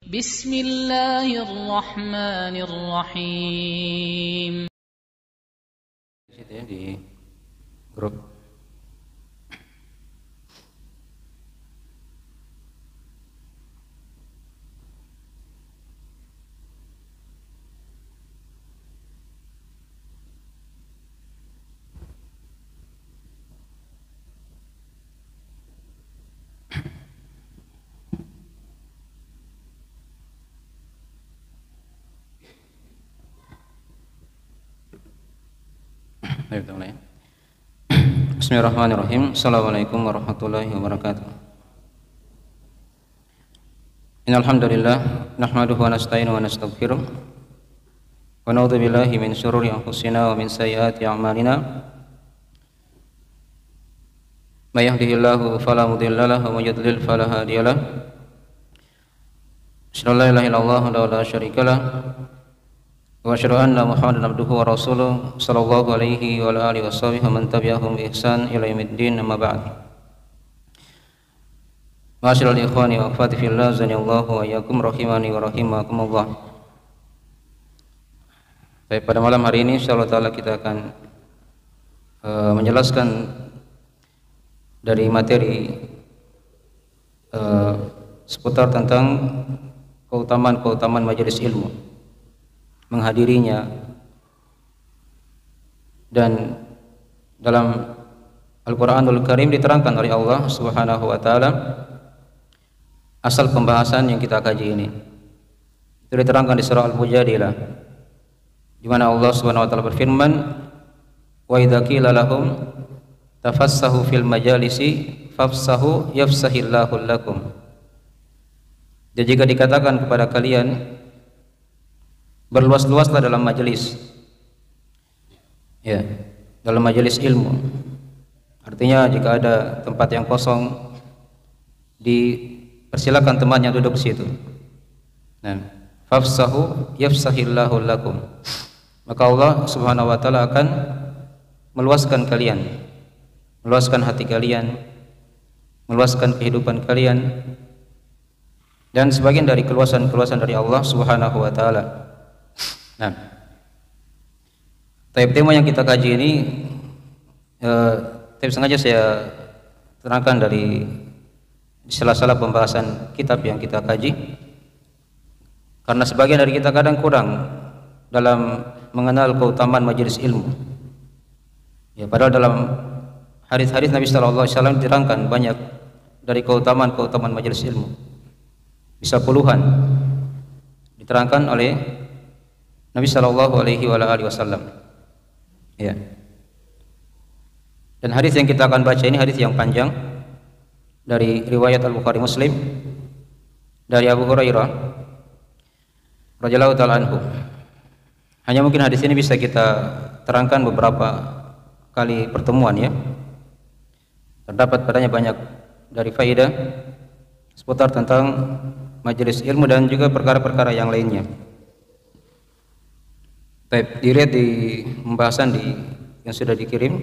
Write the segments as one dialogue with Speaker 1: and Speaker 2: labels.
Speaker 1: Bismillahirrahmanirrahim.
Speaker 2: Situ ya, di grup. Bismillahirrahmanirrahim. Assalamualaikum warahmatullahi wabarakatuh. Innal hamdalillah nahmaduhu wa nasta'inuhu wa nastaghfiruh wa na'udzu billahi min syururi anfusina wa min sayyiati a'malina. May yahdihillahu fala mudilla lahu wa may yudlil fala hadiya lahu. Asyhadu an la ilaha illallah wa la syarika lahu wa asyhadu anna Muhammadan abduhu wa rasuluh sallallahu alaihi wa alihi washabihi wa man tabi'ahum bi ihsan ila yaumiddin, amma ba'd. Ma'asyiral ikhwani wa akhwati fillah, azanillahu wa iyyakum rahimani wa rahimakumullah. Baik, pada malam hari ini insyaallah taala kita akan menjelaskan dari materi seputar tentang keutamaan majelis ilmu, menghadirinya, dan dalam Al-Quranul Karim diterangkan oleh Allah Subhanahu wa Ta'ala asal pembahasan yang kita kaji ini. Itu diterangkan di surah Al-Mujadilah, di mana Allah Subhanahu wa Ta'ala berfirman, wa idza qila lahum tafassahu fil majalisi fafsahu yafsahillahu lakum. Dan jika dikatakan kepada kalian berluas-luaslah dalam majelis, ya, dalam majelis ilmu. Artinya jika ada tempat yang kosong, dipersilakan temannya duduk di situ. Nah, fafsahu yafsahillahu lakum. Maka Allah Subhanahu wa Ta'ala akan meluaskan kalian, meluaskan hati kalian, meluaskan kehidupan kalian, dan sebagian dari keluasan-keluasan dari Allah Subhanahu wa Ta'ala. Nah, tema yang kita kaji ini sengaja saya terangkan dari sela-sela pembahasan kitab yang kita kaji, karena sebagian dari kita kadang kurang dalam mengenal keutamaan majelis ilmu. Ya, padahal dalam hadis-hadis Nabi sallallahu alaihi wasallam diterangkan banyak dari keutamaan majelis ilmu. Bisa puluhan diterangkan oleh Nabi sallallahu alaihi wasallam. Ya. Dan hadis yang kita akan baca ini hadis yang panjang dari riwayat Al-Bukhari Muslim dari Abu Hurairah radhiyallahu taala anhu. Hanya mungkin hadis ini bisa kita terangkan beberapa kali pertemuan, ya. Terdapat padanya banyak dari faedah seputar tentang majelis ilmu dan juga perkara-perkara yang lainnya. Baik, dilihat di pembahasan yang sudah dikirim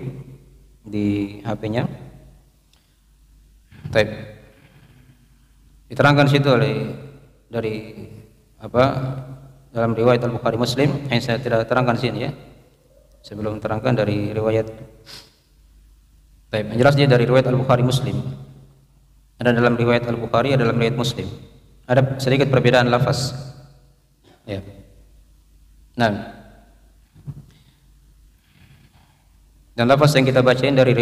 Speaker 2: di HP-nya. Baik, diterangkan situ dari dalam riwayat Al-Bukhari Muslim. Saya tidak terangkan di sini, ya. Sebelum terangkan dari riwayat. Baik, yang jelas dia dari riwayat Al-Bukhari Muslim. Ada dalam riwayat Al-Bukhari, ada dalam riwayat Muslim. Ada sedikit perbedaan lafaz. Ya. Nah, dan lafaz yang kita bacain dari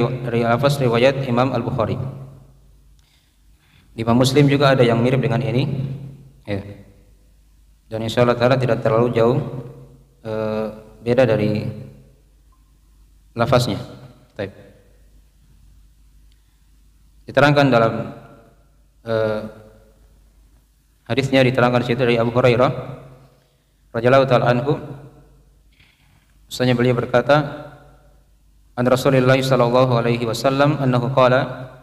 Speaker 2: lafaz riwayat Imam Al-Bukhari. Di Imam Muslim juga ada yang mirip dengan ini, ya. Dan insyaallah taala tidak terlalu jauh beda dari lafaznya. Baik. Diterangkan dalam hadisnya, diterangkan situ dari Abu Hurairah radhiyallahu taala anhu, usahanya beliau berkata, an Rasulillah sallallahu alaihi wasallam annahu qala,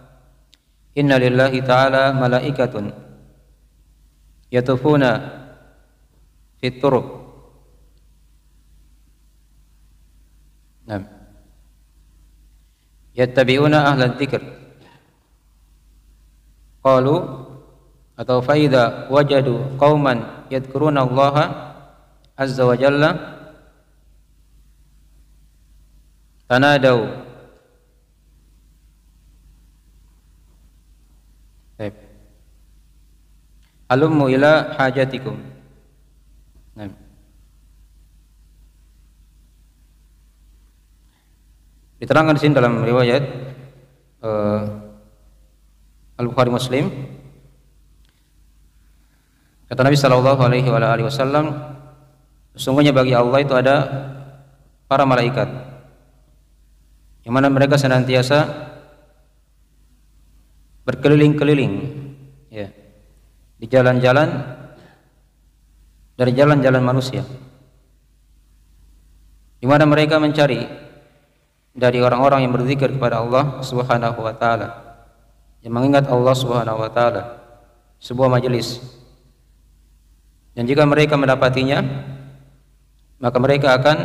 Speaker 2: inna lillahi ta'ala malaikatun yatufuna fit turuq. Nah, yattabi'una ahla dzikr. Qalu atau faida wajadu qauman yadhkuruna Allah azza wa jalla tanadau alummu ila hajatikum. Nah, diterangkan di sini dalam riwayat Al-Bukhari Muslim, kata Nabi sallallahu alaihi wasallam, sesungguhnya bagi Allah itu ada para malaikat yang mana mereka senantiasa berkeliling-keliling, ya, di jalan-jalan dari jalan-jalan manusia, di mana mereka mencari dari orang-orang yang berzikir kepada Allah Subhanahu wa taala, yang mengingat Allah Subhanahu wa taala, sebuah majelis. Dan jika mereka mendapatinya, maka mereka akan,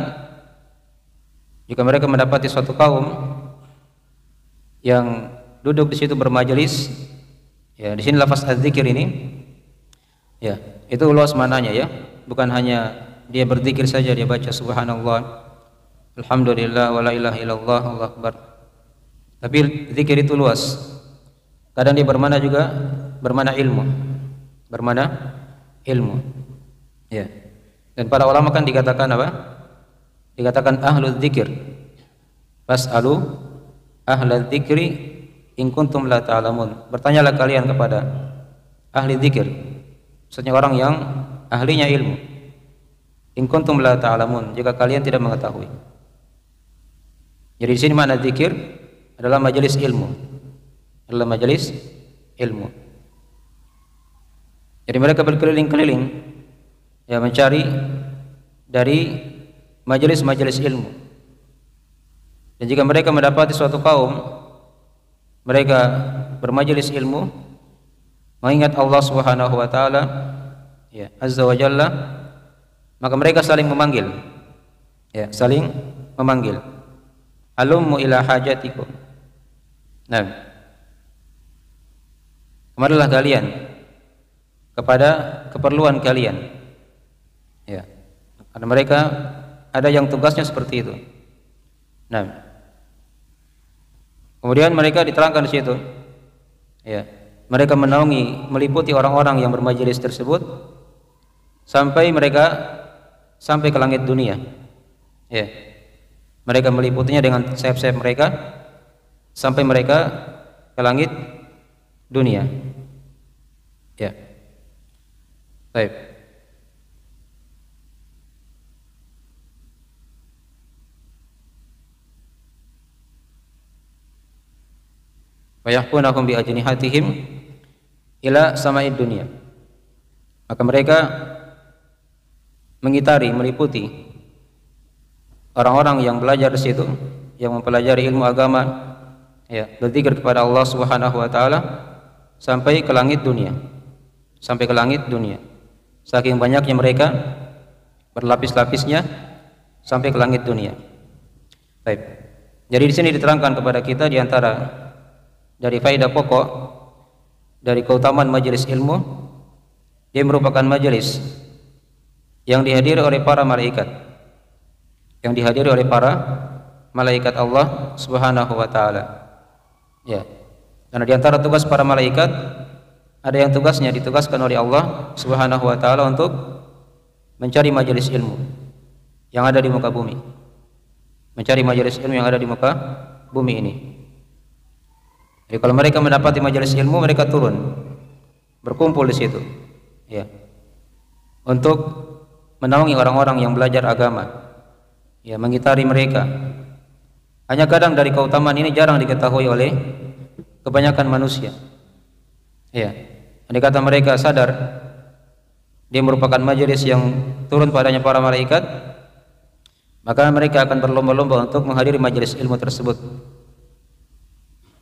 Speaker 2: jika mereka mendapati suatu kaum yang duduk di situ bermajelis, ya, di sini lafaz az-zikir ini, ya, itu luas mananya, ya, bukan hanya dia berzikir saja, dia baca subhanallah, alhamdulillah, wala ilaha illallah, Allahu akbar. Tapi zikir itu luas. Kadang dia bermana juga bermana ilmu, bermana ilmu, ya. Dan para ulama kan dikatakan apa? Dikatakan ahlul dzikir. Fas'alu ahlal dzikri in kuntum la ta'lamun. Bertanyalah kalian kepada ahli dzikir. Maksudnya orang yang ahlinya ilmu. In kuntum la ta'lamun, jika kalian tidak mengetahui. Jadi di sini makna dzikir adalah majelis ilmu. Adalah majelis ilmu. Jadi mereka berkeliling-keliling, ya, mencari dari majelis-majelis ilmu. Dan jika mereka mendapati suatu kaum mereka bermajelis ilmu, mengingat Allah Subhanahu wa taala, ya, azza wa jalla, maka mereka saling memanggil, ya, saling memanggil. Alummu ila hajatikum. Nah, kemarilah kalian kepada keperluan kalian, ya, karena mereka ada yang tugasnya seperti itu. Nah, kemudian mereka diterangkan di situ, ya, mereka menaungi, meliputi orang-orang yang bermajelis tersebut sampai ke langit dunia, ya. Mereka meliputinya dengan sayap-sayap mereka sampai mereka ke langit dunia, ya. Baik. Wa yahfunahum bi ajnihatihim ila sama'id dunia. Maka mereka mengitari, meliputi orang-orang yang belajar di situ, yang mempelajari ilmu agama, ya, berzikir kepada Allah Subhanahu wa taala sampai ke langit dunia. Sampai ke langit dunia. Saking banyaknya mereka, berlapis-lapisnya sampai ke langit dunia. Baik. Jadi di sini diterangkan kepada kita di antara dari faedah pokok dari keutamaan majelis ilmu, dia merupakan majelis yang dihadiri oleh para malaikat, yang dihadiri oleh para malaikat Allah Subhanahu wa taala, ya. Karena di antara tugas para malaikat ada yang tugasnya ditugaskan oleh Allah Subhanahu wa taala untuk mencari majelis ilmu yang ada di muka bumi, mencari majelis ilmu yang ada di muka bumi ini. Jadi kalau mereka mendapati majelis ilmu, mereka turun, berkumpul di situ, ya, untuk menaungi orang-orang yang belajar agama, ya, mengitari mereka. Hanya kadang dari keutamaan ini jarang diketahui oleh kebanyakan manusia, ya. Andai kata mereka sadar dia merupakan majelis yang turun padanya para malaikat, maka mereka akan berlomba-lomba untuk menghadiri majelis ilmu tersebut.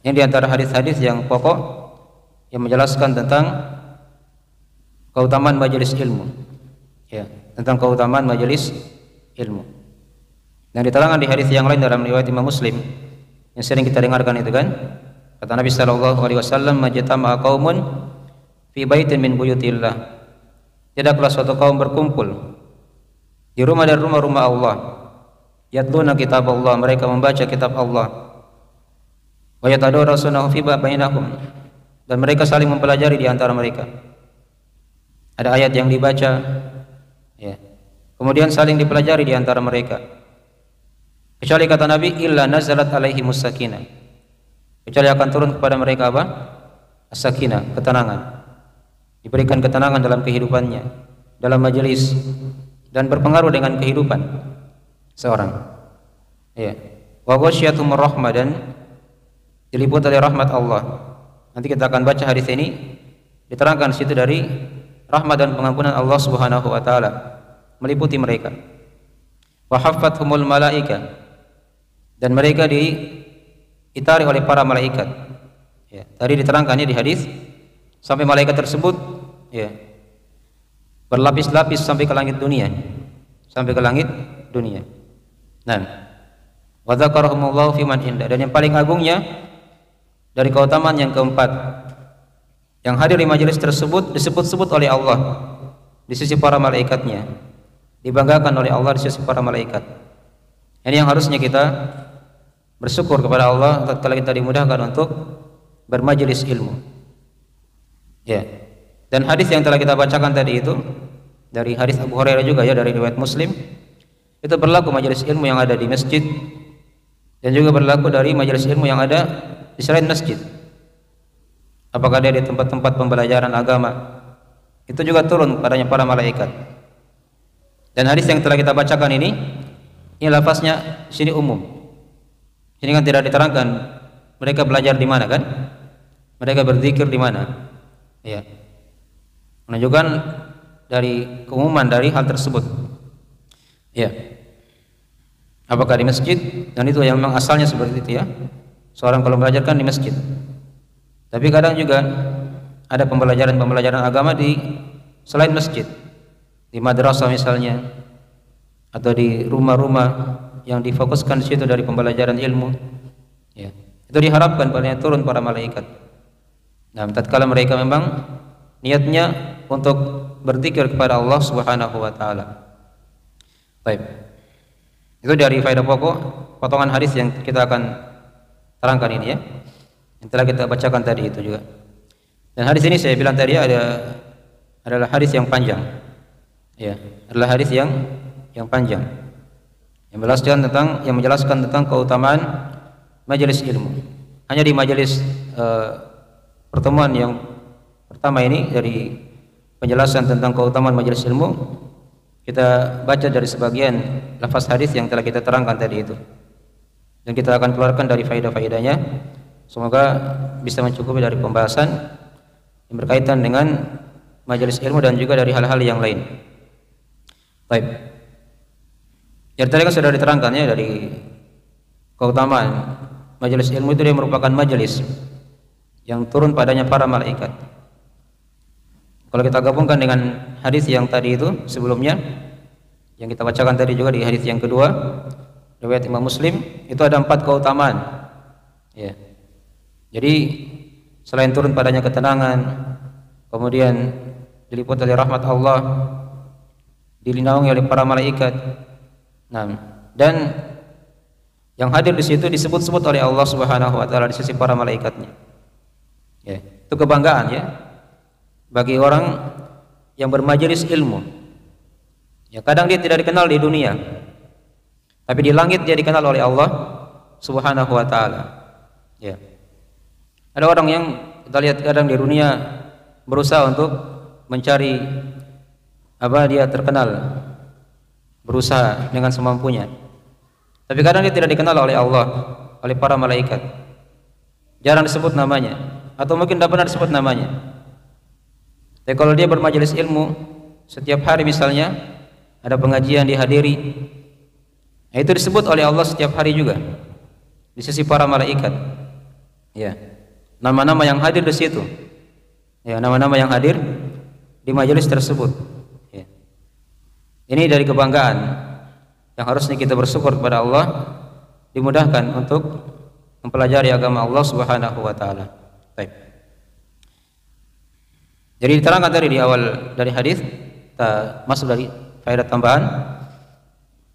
Speaker 2: Yang di antara hadis-hadis yang pokok yang menjelaskan tentang keutamaan majelis ilmu, ya, tentang keutamaan majelis ilmu. Dan diterangkan di hadis yang lain dalam riwayat Imam Muslim yang sering kita dengarkan itu kan, kata Nabi sallallahu alaihi wasallam, majtama'a qaumun fi fi baitin min buyutillah. Tidaklah suatu kaum berkumpul di rumah dari rumah-rumah Allah. Yatluna kitab Allah, mereka membaca kitab Allah. Wa yatadarasunahu fi bainahum, dan mereka saling mempelajari di antara mereka. Ada ayat yang dibaca, ya, kemudian saling dipelajari di antara mereka. Kecuali kata Nabi, illa nazalat alaihimus sakinah, kecuali akan turun kepada mereka apa? As-sakinah, ketenangan. Diberikan ketenangan dalam kehidupannya, dalam majelis, dan berpengaruh dengan kehidupan seorang. Ya. Wa ghasyiyatuhumur rahmah, dan diliputi oleh rahmat Allah. Nanti kita akan baca hadis ini, diterangkan situ dari rahmat dan pengampunan Allah Subhanahu wa taala meliputi mereka. Wa haffathumul malaika, dan mereka diitari oleh para malaikat. Ya, tadi diterangkannya di hadis sampai malaikat tersebut, ya, berlapis-lapis sampai ke langit dunia, sampai ke langit dunia. Nah, wa dzakarahumullahu fi man inda, dan yang paling agungnya dari keutamaan yang keempat, yang hadir di majelis tersebut disebut-sebut oleh Allah di sisi para malaikatnya, dibanggakan oleh Allah di sisi para malaikat. Ini yang harusnya kita bersyukur kepada Allah tatkala kita dimudahkan untuk bermajelis ilmu. Ya. Dan hadis yang telah kita bacakan tadi itu dari hadis Abu Hurairah juga, ya, dari riwayat Muslim, itu berlaku majelis ilmu yang ada di masjid dan juga berlaku dari majelis ilmu yang ada di selain masjid. Apakah dia di tempat-tempat pembelajaran agama, itu juga turun padanya para malaikat. Dan hadis yang telah kita bacakan ini lafaznya sini umum. Sini kan tidak diterangkan mereka belajar di mana, kan? Mereka berzikir di mana? Ya. Menunjukkan dari keumuman dari hal tersebut. Ya. Apakah di masjid? Dan itu yang memang asalnya seperti itu, ya. Seorang kalau belajar kan di masjid. Tapi kadang juga ada pembelajaran agama di selain masjid, di madrasah misalnya, atau di rumah-rumah yang difokuskan di situ dari pembelajaran ilmu. Ya. Itu diharapkan padanya turun para malaikat. Nah, tatkala mereka memang niatnya untuk berzikir kepada Allah Subhanahu wa taala. Baik. Itu dari faedah pokok potongan hadis yang kita akan terangkan ini, ya. Yang telah kita bacakan tadi itu juga. Dan hadis ini saya bilang tadi adalah hadis yang panjang. Ya, adalah hadis yang panjang. Yang menjelaskan tentang keutamaan majelis ilmu. Hanya di majelis pertemuan yang pertama ini, dari penjelasan tentang keutamaan majelis ilmu, kita baca dari sebagian lafaz hadis yang telah kita terangkan tadi itu, dan kita akan keluarkan dari faedah-faedahnya. Semoga bisa mencukupi dari pembahasan yang berkaitan dengan majelis ilmu dan juga dari hal-hal yang lain. Baik. Yang tadi kan sudah diterangkan, ya, dari keutamaan majelis ilmu itu, dia merupakan majelis yang turun padanya para malaikat. Kalau kita gabungkan dengan hadis yang tadi itu sebelumnya, yang kita bacakan tadi juga di hadis yang kedua riwayat Imam Muslim, itu ada 4 keutamaan. Ya. Jadi selain turun padanya ketenangan, kemudian diliputi oleh rahmat Allah, dilindungi oleh para malaikat. Nah, dan yang hadir di situ disebut-sebut oleh Allah Subhanahu wa taala di sisi para malaikatnya. Ya, itu kebanggaan, ya, bagi orang yang bermajelis ilmu. Ya, kadang dia tidak dikenal di dunia, tapi di langit dia dikenal oleh Allah Subhanahu wa taala. Ya. Ada orang yang kita lihat kadang di dunia berusaha untuk mencari dia terkenal, berusaha dengan semampunya. Tapi kadang dia tidak dikenal oleh Allah, oleh para malaikat. Jarang disebut namanya, atau mungkin tidak pernah disebut namanya. Tapi kalau dia bermajelis ilmu setiap hari misalnya, ada pengajian dihadiri, itu disebut oleh Allah setiap hari juga di sisi para malaikat. Ya, nama-nama yang hadir di situ, ya, nama-nama yang hadir di majelis tersebut. Ya. Ini dari kebanggaan yang harusnya kita bersyukur kepada Allah, dimudahkan untuk mempelajari agama Allah Subhanahu wa taala. Baik. Jadi diterangkan tadi di awal dari hadis, kita masuk dari faedah tambahan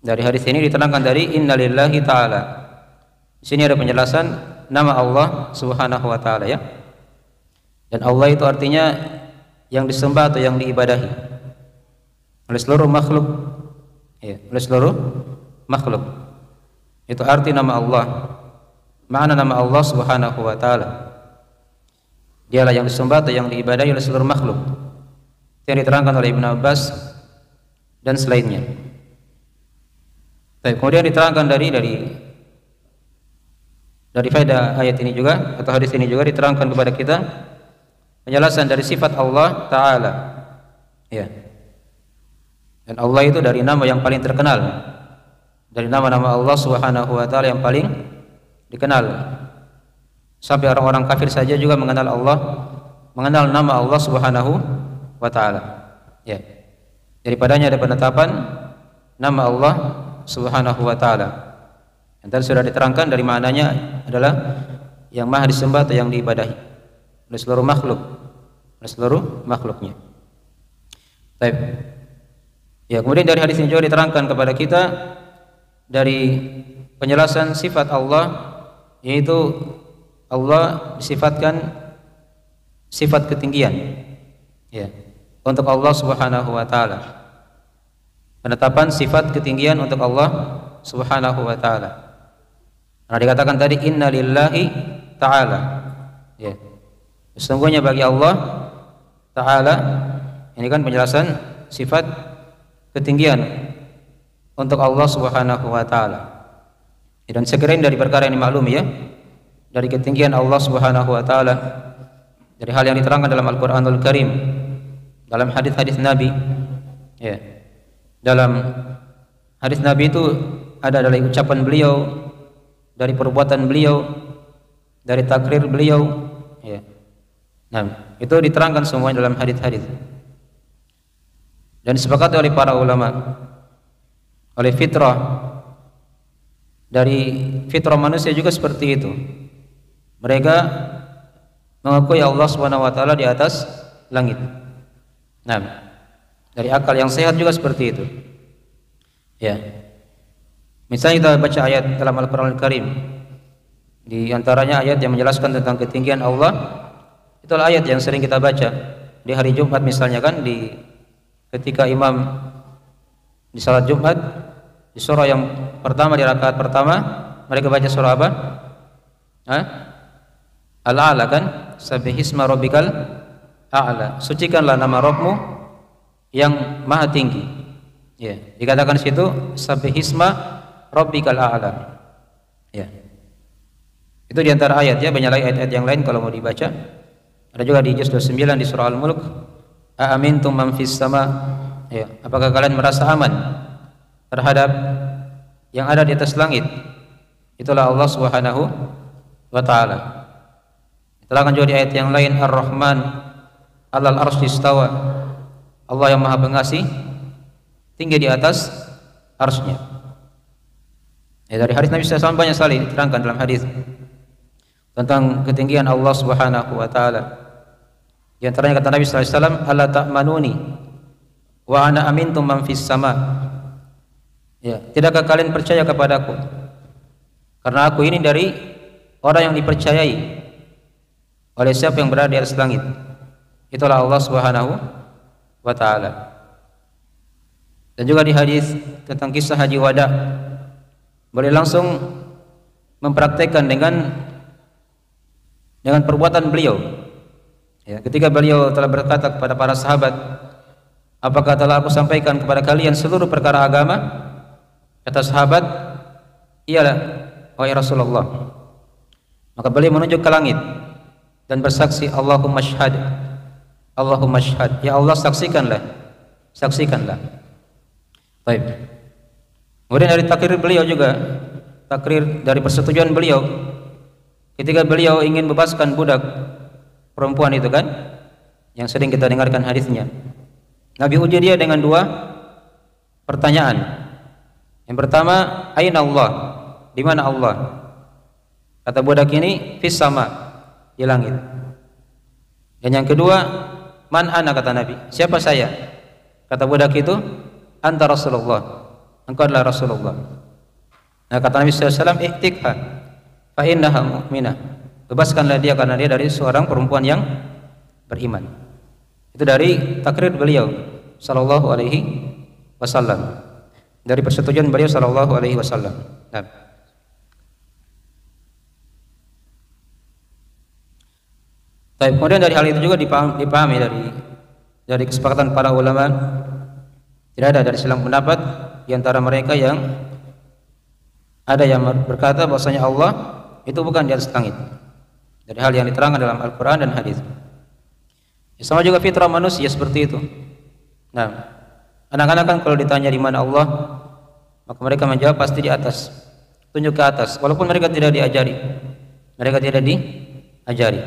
Speaker 2: dari hadis ini, diterangkan dari innalillahi ta'ala. Di sini ada penjelasan nama Allah Subhanahu wa taala ya. Dan Allah itu artinya yang disembah atau yang diibadahi oleh seluruh makhluk. Ya, oleh seluruh makhluk. Itu arti nama Allah. Makna nama Allah Subhanahu wa taala. Dialah yang disembah atau yang diibadahi oleh seluruh makhluk. Yang diterangkan oleh Ibnu Abbas dan selainnya. Baik, kemudian diterangkan dari faedah ayat ini juga atau hadis ini juga diterangkan kepada kita penjelasan dari sifat Allah Ta'ala ya. Dan Allah itu dari nama yang paling terkenal, dari nama-nama Allah Subhanahu wa Ta'ala yang paling dikenal, sampai orang-orang kafir saja juga mengenal nama Allah Subhanahu wa Ta'ala ya. Daripadanya ada penetapan nama Allah Subhanahu wa Ta'ala. Yang tadi sudah diterangkan dari maknanya adalah yang maha disembah atau yang diibadahi oleh seluruh makhluk, oleh seluruh makhluknya. Baik. Ya, kemudian dari hadis ini juga diterangkan kepada kita dari penjelasan sifat Allah, yaitu Allah disifatkan sifat ketinggian. Ya, untuk Allah Subhanahu wa Ta'ala. Penetapan sifat ketinggian untuk Allah Subhanahu wa Ta'ala. Nah, dikatakan tadi inna lillahi ta'ala ya. Sesungguhnya bagi Allah Ta'ala, ini kan penjelasan sifat ketinggian untuk Allah Subhanahu wa Ta'ala. Dan sekiranya dari perkara yang dimaklumi ya, dari ketinggian Allah Subhanahu wa Ta'ala, dari hal yang diterangkan dalam Al-Qur'anul Karim, dalam hadis-hadis Nabi ya. Dalam hadis Nabi itu ada dari ucapan beliau, dari perbuatan beliau, dari takrir beliau ya. Nah, itu diterangkan semua dalam hadis-hadis. Dan disepakati oleh para ulama, oleh fitrah, dari fitrah manusia juga seperti itu. Mereka mengakui Allah Subhanahu wa Ta'ala di atas langit. Nah, dari akal yang sehat juga seperti itu ya. Misalnya kita baca ayat dalam Al-Quran Al-Karim, di antaranya ayat yang menjelaskan tentang ketinggian Allah. Itulah ayat yang sering kita baca di hari Jumat misalnya kan, ketika imam di salat Jumat, di surah yang pertama, di rakaat pertama mereka baca surah apa? Al-A'la kan, Sabbihisma rabbikal a'la, sucikanlah nama Rabbmu yang maha tinggi ya. Dikatakan situ Sabbihisma rabbikal a'la ya. Itu diantara ayat ya. Banyak lagi ayat-ayat yang lain kalau mau dibaca. Ada juga di juz 29 di surah Al-Mulk, a'amintum man fis sama ya. Apakah kalian merasa aman terhadap yang ada di atas langit? Itulah Allah Subhanahu wa Ta'ala. Diterangkan juga di ayat yang lain, Ar-Rahman 'alal arsy istawa, Allah yang maha pengasih tinggi di atas arsy-Nya. Ya, dari hadis Nabi SAW banyak sekali diterangkan dalam hadis tentang ketinggian Allah Subhanahu wa Ta'ala. Di antaranya kata Nabi SAW, "Alla ta'manuni wa ana amintum man fis sama." Ya, tidakkah kalian percaya kepadaku? Karena aku ini dari orang yang dipercayai oleh siapa yang berada di atas langit. Itulah Allah Subhanahu wa Ta'ala. Dan juga di hadis tentang kisah Haji Wada, boleh langsung mempraktekkan dengan perbuatan beliau ya. Ketika beliau telah berkata kepada para sahabat, apakah telah aku sampaikan kepada kalian seluruh perkara agama? Kata sahabat, iyalah wahai Rasulullah. Maka beliau menunjuk ke langit dan bersaksi, Allahumma syhad, Allahumma syhad, ya Allah saksikanlah, saksikanlah. Baik. Kemudian dari takrir beliau juga, takrir dari persetujuan beliau ketika beliau ingin bebaskan budak perempuan itu kan, yang sering kita dengarkan hadisnya. Nabi uji dia dengan dua pertanyaan. Yang pertama, aina Allah? Di mana Allah? Kata budak ini, fis sama, di langit. Dan yang kedua, "Man ana?" kata Nabi. "Siapa saya?" Kata budak itu, "Anta Rasulullah." Engkau adalah Rasulullah. Nah, kata Nabi sallallahu alaihi wasallam, "Ihtikha fa innaha mu'minah." Bebaskanlah dia karena dia dari seorang perempuan yang beriman. Itu dari takrir beliau sallallahu alaihi wasallam. Dari persetujuan beliau sallallahu alaihi wasallam. Nah. Tapi kemudian dari hal itu juga dipahami dari kesepakatan para ulama, tidak ada dari silang pendapat di antara mereka yang ada yang berkata bahwasanya Allah itu bukan di atas langit. Dari hal yang diterangkan dalam Al-Qur'an dan hadis. Ya, sama juga fitrah manusia seperti itu. Nah, anak-anak kan kalau ditanya di mana Allah, maka mereka menjawab pasti di atas. Tunjuk ke atas, walaupun mereka tidak diajari. Mereka tidak diajari.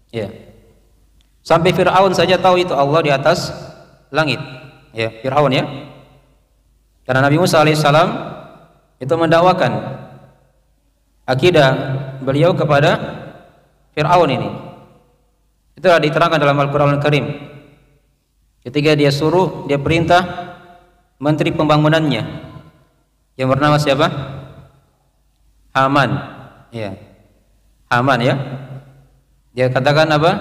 Speaker 2: Ya. Sampai Fir'aun saja tahu itu Allah di atas langit. Ya, Fir'aun ya. Karena Nabi Musa alaihissalam itu mendakwakan akidah beliau kepada Fir'aun ini. Itulah diterangkan dalam Al-Qur'an Al-Karim. Ketika dia perintah menteri pembangunannya yang bernama siapa? Haman. Ya. Haman ya. Dia katakan apa?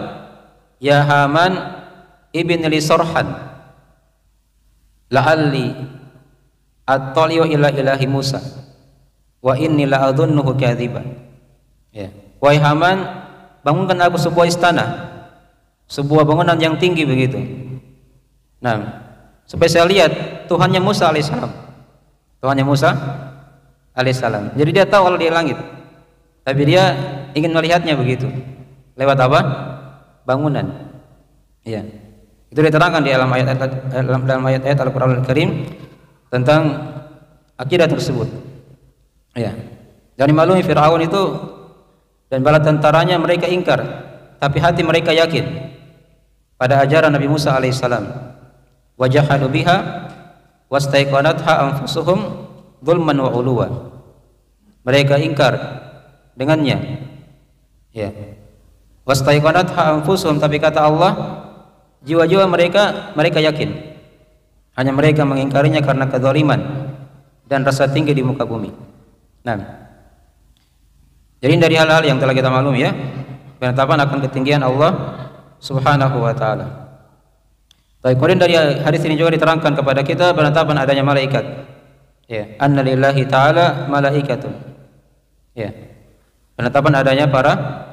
Speaker 2: "Ya Haman ibn li Sarhan la'alli attali'u ila ilahi Musa wa inni la'adhunnuhu kadziban." Ya. "Wahai Haman, bangunkan aku sebuah istana, sebuah bangunan yang tinggi begitu. Nah, supaya saya lihat Tuhannya Musa alaihissalam." Tuhannya Musa alaihissalam. Jadi dia tahu Allah di langit, tapi dia ingin melihatnya begitu. Lewat apa? Bangunan. Ya. Itu diterangkan di dalam ayat-ayat Al-Qur'an Al-Karim tentang akidah tersebut. Ya. Dan dimaklumi Fir'aun itu dan bala tentaranya mereka ingkar, tapi hati mereka yakin pada ajaran Nabi Musa alaihissalam. "Wajahadu biha wastaiqanatha anfusuhum dzulman wa 'uluwa." Mereka ingkar dengannya. Ya. Wastaiqanatha anfusuhum, tapi kata Allah, jiwa-jiwa mereka yakin. Hanya mereka mengingkarinya karena kezaliman dan rasa tinggi di muka bumi. Nah, jadi dari hal-hal yang telah kita maklumi ya, penetapan akan ketinggian Allah Subhanahu wa taala. Baik, kemudian dari hadis ini juga diterangkan kepada kita penetapan adanya malaikat. Ya, anna lillahi ta'ala malaikatun. Ya. Penetapan adanya para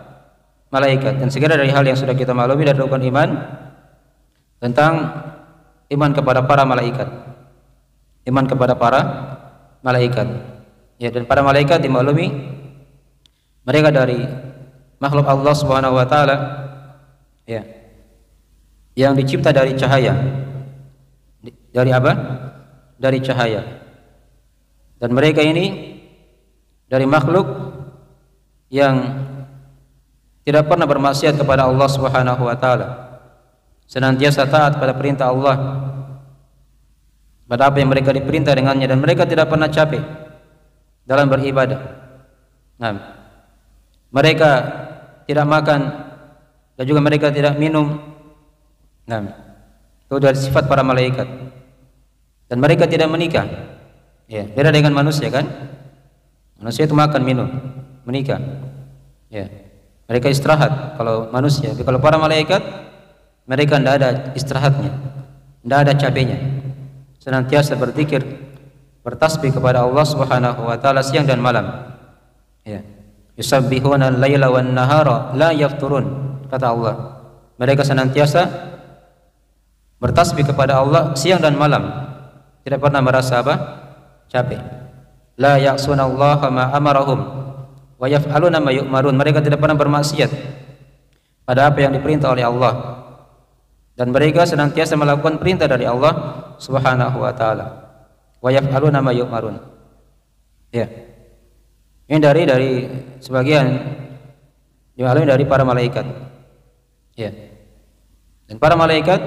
Speaker 2: malaikat, dan segala dari hal yang sudah kita maklumi dari rukun iman tentang iman kepada para malaikat. Iman kepada para malaikat. Ya, dan para malaikat dimaklumi mereka dari makhluk Allah Subhanahu wa taala, ya, yang dicipta dari cahaya. Dari apa? Dari cahaya. Dan mereka ini dari makhluk yang tidak pernah bermaksiat kepada Allah Subhanahu wa taala. Senantiasa taat pada perintah Allah, pada apa yang mereka diperintah dengannya, dan mereka tidak pernah capek dalam beribadah. Nah, mereka tidak makan dan juga mereka tidak minum. Nah, itu dari sifat para malaikat. Dan mereka tidak menikah. Ya, beda dengan manusia kan? Manusia itu makan, minum, menikah. Ya. Mereka istirahat kalau manusia, tapi kalau para malaikat mereka tidak ada istirahatnya, tidak ada capeknya. Senantiasa berzikir, bertasbih kepada Allah Subhanahu wa taala siang dan malam. Ya. Yusabbihuna al-laila wan nahara la yafturun, kata Allah. Mereka senantiasa bertasbih kepada Allah siang dan malam, tidak pernah merasa apa? Capek. La ya'sunallaha ma amarahum wa yaf'aluna ma yu'marun. Mereka tidak pernah bermaksiat pada apa yang diperintah oleh Allah, dan mereka senantiasa melakukan perintah dari Allah Subhanahu wa taala. Wa yaf'aluna ma yu'marun. Ya. Ini dari sebagian dialami dari para malaikat. Ya. Dan para malaikat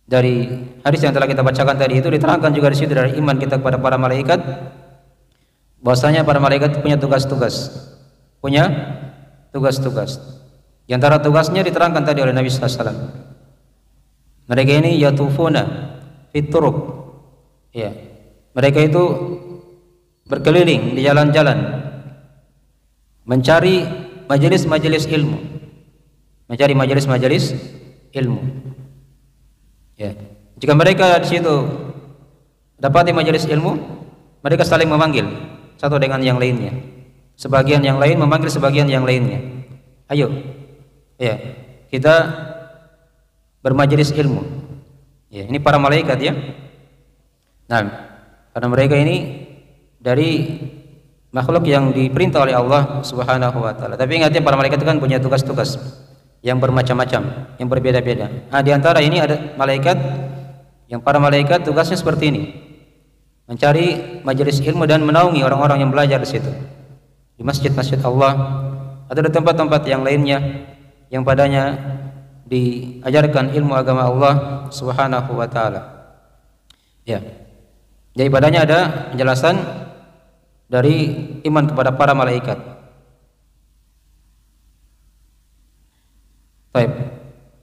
Speaker 2: dari hadis yang telah kita bacakan tadi itu diterangkan juga di situ dari iman kita kepada para malaikat, bahwasanya para malaikat punya tugas-tugas, Di antara tugasnya diterangkan tadi oleh Nabi sallallahu alaihi wasallam. Mereka ini yatufuna fit turuq. Ya. Mereka itu berkeliling di jalan-jalan mencari majelis-majelis ilmu. Mencari majelis-majelis ilmu. Ya. Jika mereka di situ dapati majelis ilmu, mereka saling memanggil satu dengan yang lainnya. Sebagian yang lain memanggil sebagian yang lainnya. Ayo, ya, kita bermajelis ilmu. Ya, ini para malaikat ya. Nah, karena mereka ini dari makhluk yang diperintah oleh Allah Subhanahu wa taala. Tapi ingatnya para malaikat itu kan punya tugas-tugas yang bermacam-macam, yang berbeda-beda. Nah, di antara ini ada malaikat yang para malaikat tugasnya seperti ini. Mencari majelis ilmu dan menaungi orang-orang yang belajar di situ. Di masjid-masjid Allah atau di tempat-tempat yang lainnya yang padanya diajarkan ilmu agama Allah Subhanahu wa taala. Ya. Jadi padanya ada penjelasan dari iman kepada para malaikat. Baik.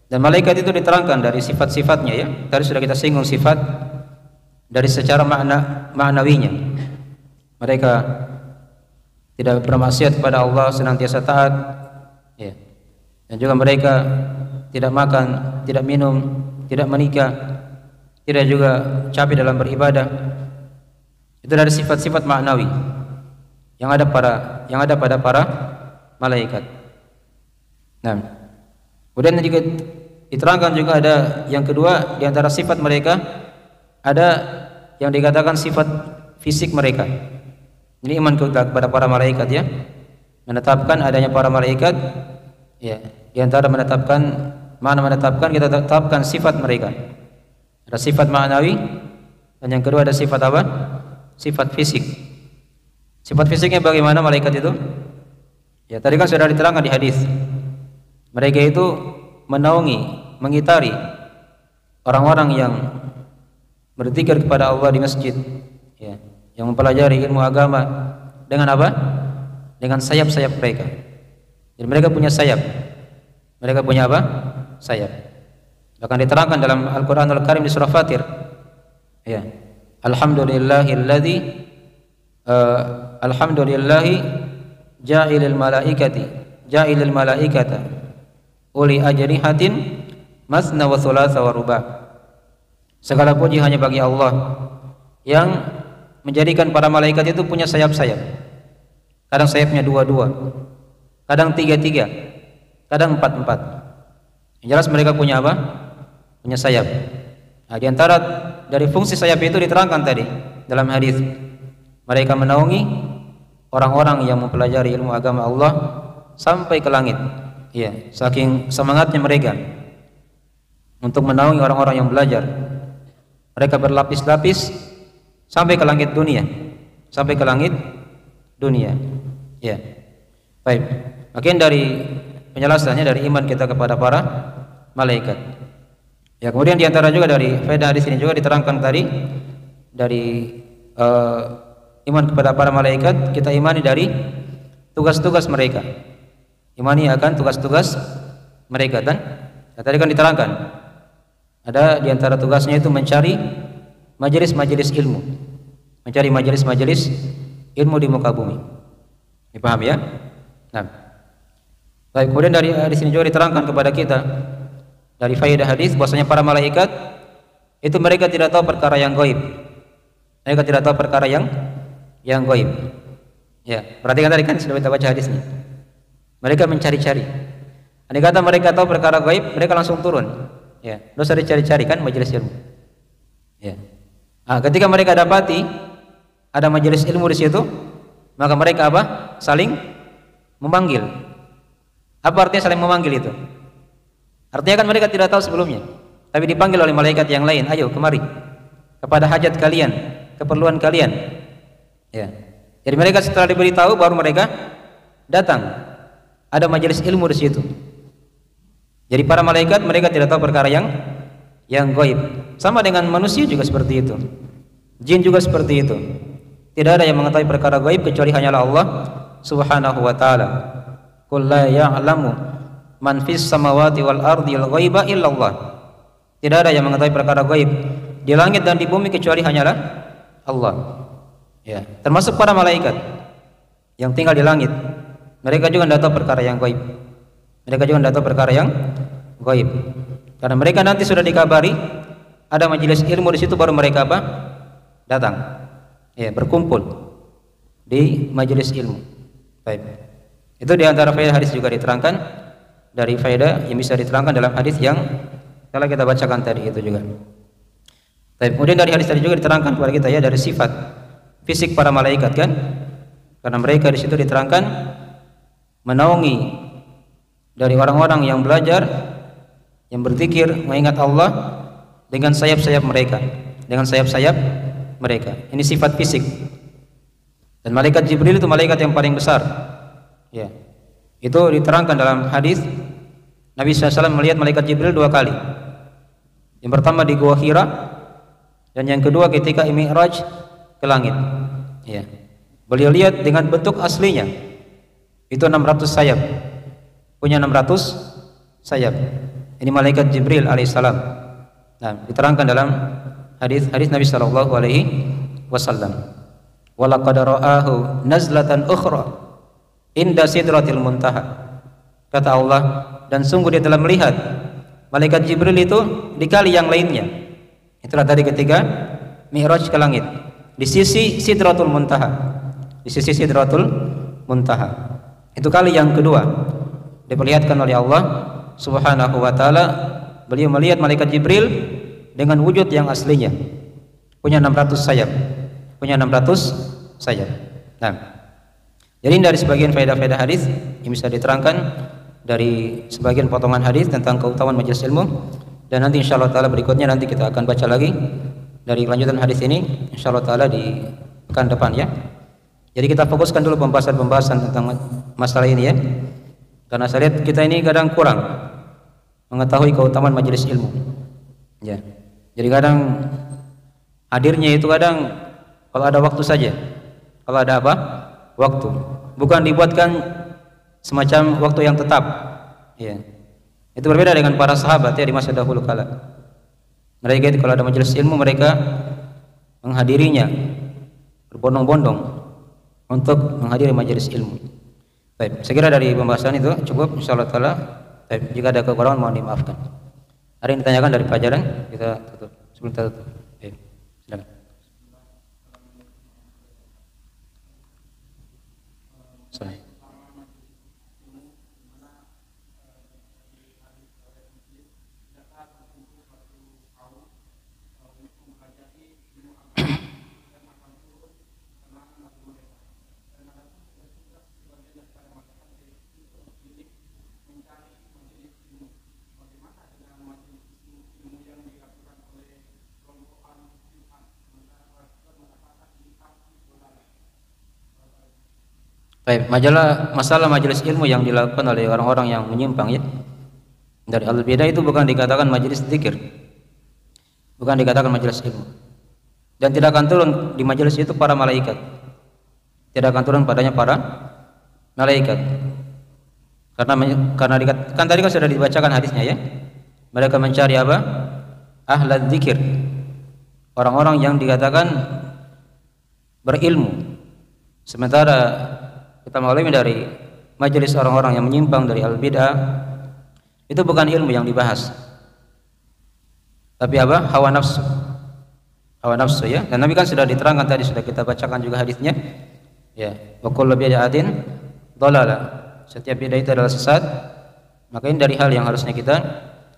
Speaker 2: Dan malaikat itu diterangkan dari sifat-sifatnya ya. Tadi sudah kita singgung sifat dari secara maknawinya. Mereka tidak bermaksiat kepada Allah, senantiasa taat ya. Dan juga mereka tidak makan, tidak minum, tidak menikah, tidak juga capek dalam beribadah. Itu dari sifat-sifat maknawi yang ada pada para malaikat. Nah, kemudian juga diterangkan juga ada yang kedua di antara sifat mereka ada yang dikatakan sifat fisik mereka. Ini iman kepada para malaikat ya, menetapkan adanya para malaikat ya. Di antara menetapkan kita tetapkan sifat mereka. Ada sifat maknawi dan yang kedua ada sifat apa? Sifat fisik. Sifat fisiknya bagaimana malaikat itu? Ya tadi kan sudah diterangkan di hadis. Mereka itu menaungi, mengitari orang-orang yang berzikir kepada Allah di masjid, ya, yang mempelajari ilmu agama dengan apa? Dengan sayap-sayap mereka. Jadi mereka punya sayap. Mereka punya apa? Sayap. Bahkan diterangkan dalam Al-Qur'anul Karim di surah Fatir. Ya. Alhamdulillahi ja'ilil malaikata uli ajrihatin masna wa thulatha wa ruba'. Segala puji hanya bagi Allah yang menjadikan para malaikat itu punya sayap-sayap. Kadang sayapnya dua-dua, kadang tiga-tiga, kadang empat-empat. Yang jelas mereka punya apa? Punya sayap. Nah, di antara dari fungsi sayap itu diterangkan tadi dalam hadis. Mereka menaungi orang-orang yang mempelajari ilmu agama Allah sampai ke langit. Iya, saking semangatnya mereka untuk menaungi orang-orang yang belajar. Mereka berlapis-lapis sampai ke langit dunia, sampai ke langit dunia. Ya, baik. Makin dari penjelasannya dari iman kita kepada para malaikat. Ya, kemudian diantara juga dari faedah di sini juga diterangkan tadi dari iman kepada para malaikat, kita imani dari tugas-tugas mereka. Imani akan tugas-tugas mereka dan tadi kan diterangkan ada diantara tugasnya itu mencari majelis-majelis ilmu, mencari majelis-majelis ilmu di muka bumi. Dipaham ya? Nah, baik. Kemudian dari sini juga diterangkan kepada kita dari faedah hadis bahwasanya para malaikat itu mereka tidak tahu perkara yang gaib. Mereka tidak tahu perkara yang gaib. Ya, perhatikan tadi kan sudah kita baca hadisnya. Mereka mencari-cari. Andai kata mereka tahu perkara gaib, mereka langsung turun. Ya, tidak usah dicari-cari kan majelis ilmu. Ya. Nah, ketika mereka dapati ada majelis ilmu di situ, maka mereka apa? Saling memanggil. Apa artinya saling memanggil itu? Artinya kan mereka tidak tahu sebelumnya, tapi dipanggil oleh malaikat yang lain. Ayo kemari kepada hajat kalian, keperluan kalian. Ya. Jadi mereka setelah diberitahu baru mereka datang. Ada majelis ilmu di situ. Jadi para malaikat mereka tidak tahu perkara yang gaib. Sama dengan manusia juga seperti itu. Jin juga seperti itu. Tidak ada yang mengetahui perkara gaib kecuali hanyalah Allah Subhanahu wa taala. Qul la ya'lamu man fis samawati wal ardi al ghaiba illallah. Tidak ada yang mengetahui perkara gaib di langit dan di bumi kecuali hanyalah Allah. Ya, termasuk para malaikat yang tinggal di langit. Mereka juga tidak tahu perkara yang gaib. Mereka juga tidak tahu perkara yang gaib. Karena mereka nanti sudah dikabari ada majelis ilmu di situ, baru mereka apa? Datang. Ya, berkumpul di majelis ilmu. Baik. Itu di antara faedah hadis juga diterangkan dari faedah yang bisa diterangkan dalam hadis yang telah kita bacakan tadi itu juga. Baik. Kemudian dari hadis tadi juga diterangkan kepada kita ya dari sifat fisik para malaikat kan? Karena mereka di situ diterangkan menaungi dari orang-orang yang belajar, yang berzikir, mengingat Allah dengan sayap-sayap mereka, dengan sayap-sayap mereka. Ini sifat fisik. Dan malaikat Jibril itu malaikat yang paling besar. Ya. Itu diterangkan dalam hadis Nabi SAW melihat malaikat Jibril 2 kali. Yang pertama di Gua Hira dan yang kedua ketika Mi'raj ke langit. Ya. Beliau lihat dengan bentuk aslinya. Itu 600 sayap. Punya 600 sayap. Ini malaikat Jibril alaihissalam. Nah, diterangkan dalam hadis Nabi sallallahu alaihi wasallam. Wa laqad ra'ahu nazlatan ukhra inda sidratil muntaha. Kata Allah, dan sungguh dia telah melihat malaikat Jibril itu di kali yang lainnya. Itulah tadi ketika Mi'raj ke langit di sisi Sidratul Muntaha. Di sisi Sidratul Muntaha. Itu kali yang kedua diperlihatkan oleh Allah Subhanahu wa taala. Beliau melihat malaikat Jibril dengan wujud yang aslinya. Punya 600 sayap. Punya 600 sayap. Nah, jadi dari sebagian faedah-faedah hadis yang bisa diterangkan dari sebagian potongan hadis tentang keutamaan majelis ilmu, dan nanti insyaallah taala berikutnya nanti kita akan baca lagi dari kelanjutan hadis ini insyaallah taala di pekan depan ya. Jadi kita fokuskan dulu pembahasan tentang masalah ini ya. Karena saya lihat kita ini kadang kurang mengetahui keutamaan majelis ilmu. Ya. Jadi kadang hadirnya itu kadang kalau ada waktu saja. Kalau ada apa? Waktu. Bukan dibuatkan semacam waktu yang tetap. Ya. Itu berbeda dengan para sahabat ya di masa dahulu kala. Mereka itu kalau ada majelis ilmu mereka menghadirinya berbondong-bondong untuk menghadiri majelis ilmu. Baik, saya kira dari pembahasan itu cukup insyaallah taala. Baik, jika ada kekurangan mohon dimaafkan. Ada yang ditanyakan dari pelajaran kita tutup. Sebelum kita tutup. Baik, silakan. Sorry. Baik, masalah majelis ilmu yang dilakukan oleh orang-orang yang menyimpang ya. Dari al-bidah itu bukan dikatakan majelis zikir. Bukan dikatakan majelis ilmu. Dan tidak akan turun di majelis itu para malaikat. Tidak akan turun padanya para malaikat. Karena kan tadi kan sudah dibacakan hadisnya ya. Mereka mencari apa? Ahlul zikir. Orang-orang yang dikatakan berilmu. Sementara kita mengetahui dari majelis orang-orang yang menyimpang dari al-bid'ah itu bukan ilmu yang dibahas, tapi apa? Hawa nafsu ya. Dan Nabi kan sudah diterangkan tadi, sudah kita bacakan juga hadisnya ya, wa kullu bid'atin dhalalah. Setiap bid'ah itu adalah sesat. Maka ini dari hal yang harusnya kita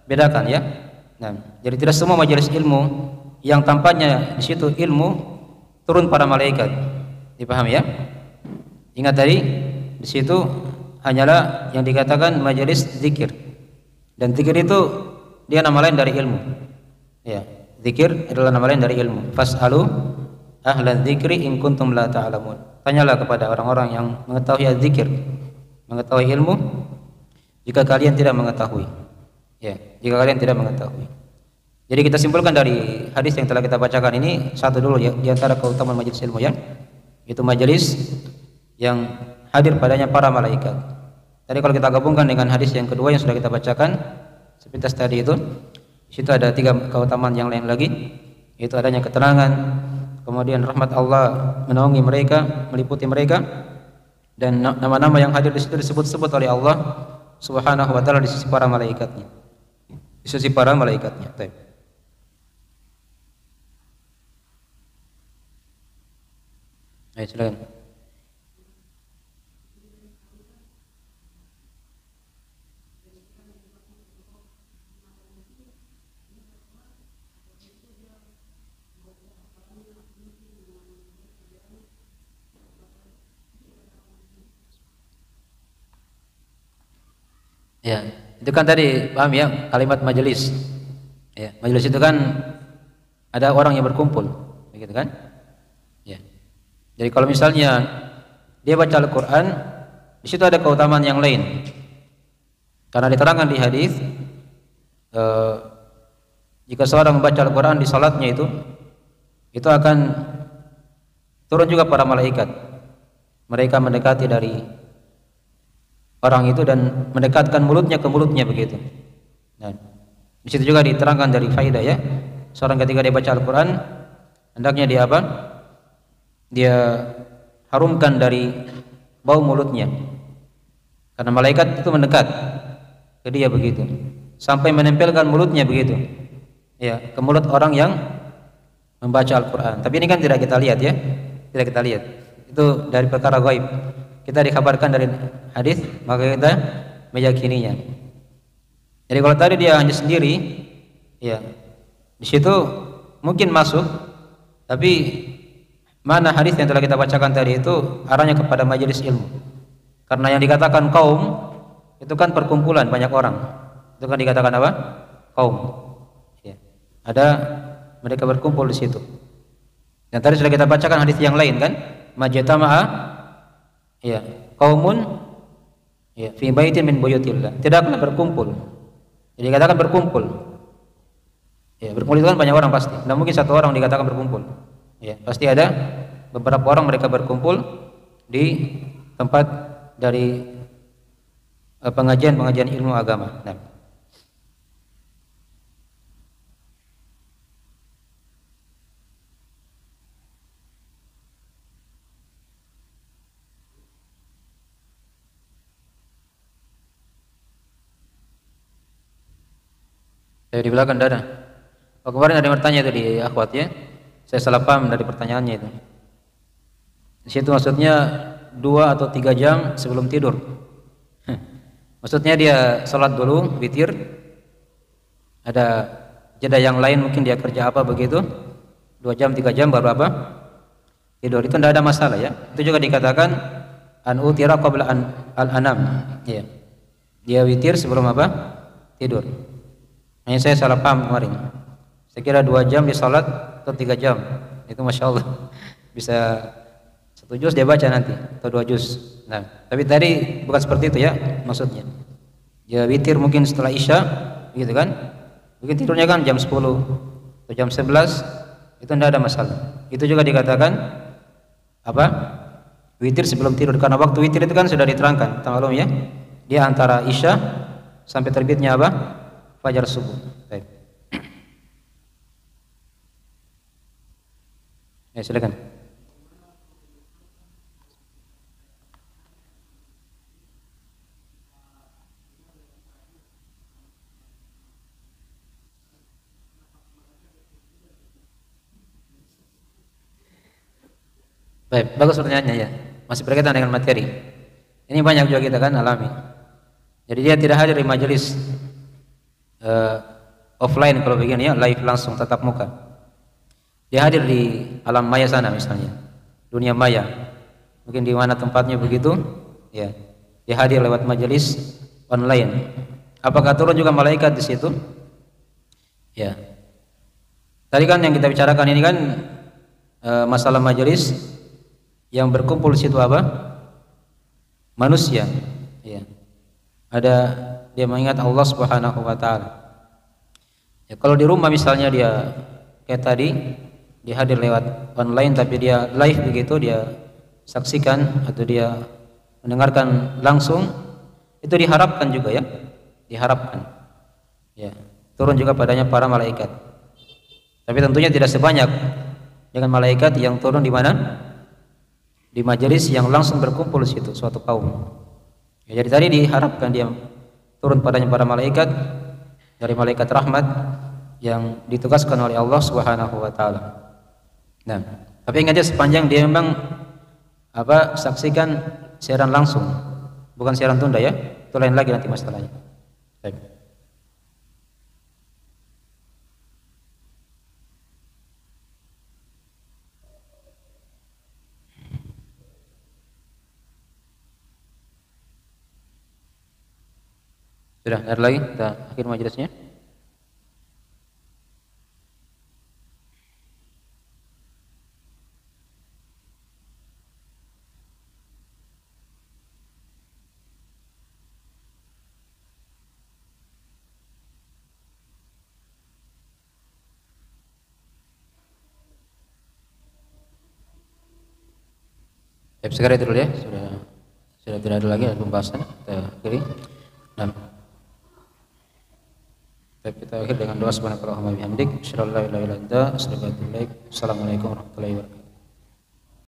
Speaker 2: bedakan ya. Nah, jadi tidak semua majelis ilmu yang tampaknya di situ ilmu turun para malaikat. Dipahami ya? Ingat tadi di situ hanyalah yang dikatakan majelis zikir. Dan zikir itu dia nama lain dari ilmu. Ya, zikir adalah nama lain dari ilmu. Fas'alu ahla dzikri in kuntum la ta'lamun. Tanyalah kepada orang-orang yang mengetahui zikir, mengetahui ilmu jika kalian tidak mengetahui. Ya, jika kalian tidak mengetahui. Jadi kita simpulkan dari hadis yang telah kita bacakan ini satu dulu ya, di antara keutamaan majelis ilmu ya. Itu majelis yang hadir padanya para malaikat. Tadi kalau kita gabungkan dengan hadis yang kedua yang sudah kita bacakan sepintas tadi itu, di situ ada 3 keutamaan yang lain lagi, yaitu adanya ketenangan, kemudian rahmat Allah menaungi mereka, meliputi mereka, dan nama-nama yang hadir di situ disebut-sebut oleh Allah Subhanahu wa taala di sisi para malaikatnya. Di sisi para malaikatnya. Baik. Ayo silakan. Ya, itu kan tadi paham ya kalimat majelis. Ya, majelis itu kan ada orang yang berkumpul, begitu kan? Ya. Jadi kalau misalnya dia baca Al-Qur'an, di situ ada keutamaan yang lain. Karena diterangkan di hadis jika seorang membaca Al-Qur'an di salatnya itu akan turun juga para malaikat. Mereka mendekati dari orang itu dan mendekatkan mulutnya ke mulutnya begitu. Nah, di situ juga diterangkan dari faidah ya. Seorang ketika dia baca Al-Qur'an hendaknya dia apa? Dia harumkan dari bau mulutnya. Karena malaikat itu mendekat ke dia begitu, sampai menempelkan mulutnya begitu. Ya, ke mulut orang yang membaca Al-Qur'an. Tapi ini kan tidak kita lihat ya. Tidak kita lihat. Itu dari perkara gaib. Kita dikabarkan dari hadis, maka kita meyakininya. Jadi kalau tadi dia hanya sendiri, ya di situ mungkin masuk, tapi mana hadis yang telah kita bacakan tadi itu arahnya kepada majelis ilmu. Karena yang dikatakan kaum itu kan perkumpulan banyak orang. Itu kan dikatakan apa? Kaum. Ya. Ada mereka berkumpul di situ. Dan tadi sudah kita bacakan hadis yang lain kan? Majtama'a ya kaumun ya fi baitin min buyutillah, tidaklah berkumpul. Jadi dikatakan berkumpul. Ya, berkumpul itu kan banyak orang pasti. Tidak mungkin satu orang dikatakan berkumpul. Ya, pasti ada beberapa orang mereka berkumpul di tempat dari pengajian ilmu agama. Nah. Saya di belakang dada. Oh, kemarin ada yang bertanya itu di akhwat ya. Saya salah paham dari pertanyaannya itu. Di situ maksudnya 2 atau 3 jam sebelum tidur. Maksudnya dia sholat dulu, witir. Ada jeda yang lain mungkin dia kerja apa begitu. 2 jam, 3 jam baru apa? Tidur. Itu tidak ada masalah ya. Itu juga dikatakan an utira qabla al-anam. Ya. Dia witir sebelum apa? Tidur. Hanya saya salah paham kemarin. Saya kira 2 jam di salat atau 3 jam. Itu masya Allah bisa 1 juz dia baca nanti atau 2 juz. Nah, tapi tadi bukan seperti itu ya maksudnya. Dia witir mungkin setelah isya, gitu kan? Mungkin tidurnya kan jam 10 atau jam 11, itu tidak ada masalah. Itu juga dikatakan apa? Witir sebelum tidur. Karena waktu witir itu kan sudah diterangkan, maklum ya. Dia antara isya sampai terbitnya apa? Fajar subuh. Baik. Ya, silakan. Baik, bagus pertanyaannya ya. Masih berkaitan dengan materi. Ini banyak juga kita kan alami. Jadi dia tidak hadir di majelis offline kalau begini ya, live langsung tatap muka. Dia hadir di alam maya sana misalnya, dunia maya. Mungkin di mana tempatnya begitu, ya. Dia hadir lewat majelis online. Apakah turun juga malaikat di situ? Ya. Tadi kan yang kita bicarakan ini kan masalah majelis yang berkumpul di situ apa? Manusia. Ya. Ada dia mengingat Allah Subhanahu wa taala. Ya, kalau di rumah misalnya dia kayak tadi dia hadir lewat online tapi dia live begitu, dia saksikan atau dia mendengarkan langsung, itu diharapkan juga ya, diharapkan ya, turun juga padanya para malaikat. Tapi tentunya tidak sebanyak dengan malaikat yang turun di mana? Di majelis yang langsung berkumpul di situ suatu kaum. Ya, jadi tadi diharapkan dia turun padanya para malaikat dari malaikat rahmat yang ditugaskan oleh Allah Subhanahu wa taala. Nah, tapi ingat ya, sepanjang dia memang saksikan siaran langsung, bukan siaran tunda ya. Itu lain lagi nanti masalahnya. Baik. Sudah, ada lagi? Kita akhir majelisnya. Sekarang itu dulu ya, sudah tidak ada lagi pembahasan, kita akhiri. Nah, kita akhir dengan doa subhanakallahumma bihamdik, asyhadu an la ilaha illa anta, astaghfiruka wa atubu ilaik. Assalamualaikum warahmatullahi wabarakatuh.